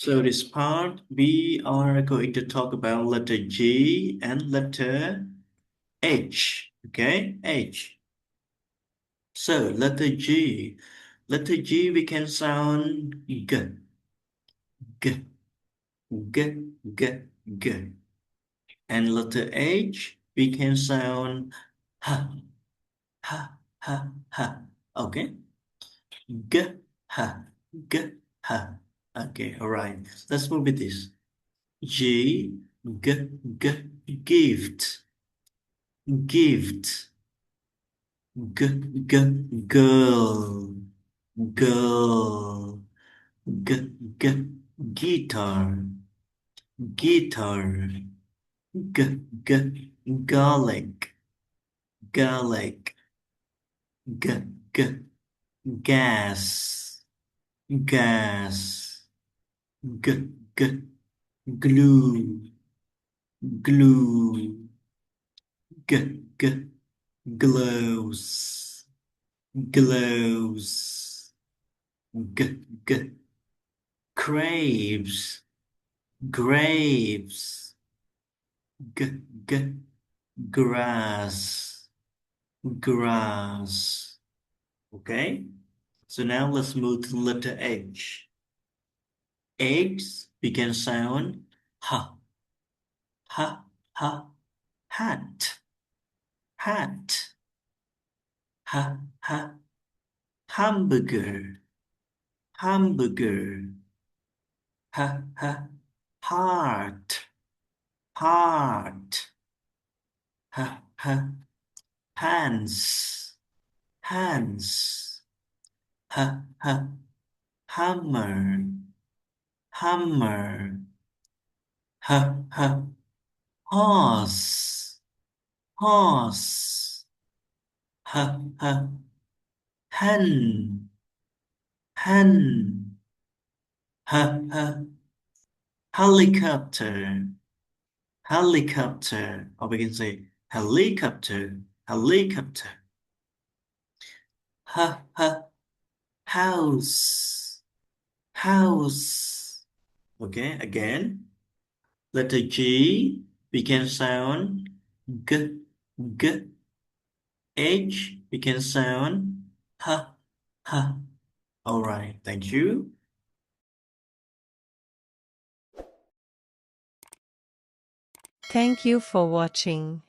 So this part, we are going to talk about letter G and letter H. Okay, H. So letter G. Letter G we can sound G, G, G, G, G. And letter H we can sound H, H, H, H. Okay, G, H, G, H. Okay, all right. Let's move with this. G, G, G, gift, gift, G, G, girl, girl, G, G, guitar, guitar, G, G, garlic, garlic, G, G, gas, gas, G, G, glue, glue, G, G, gloves, gloves, G, G, grapes, grapes, G, G, grass, grass. Okay, so now let's move to the letter H. Eggs begin sound ha, ha, ha, hat, hat, ha, ha, hamburger, hamburger, ha, ha, heart, heart, ha, ha, hands, hands, ha, ha, hammer, hammer, ha, ha, horse, horse, ha, ha, hen, hen, ha, ha, helicopter, helicopter, or we can say helicopter, helicopter, ha, ha, house, house. Okay, again, letter G, we can sound G, G. H, we can sound H, H. All right, thank you. Thank you for watching.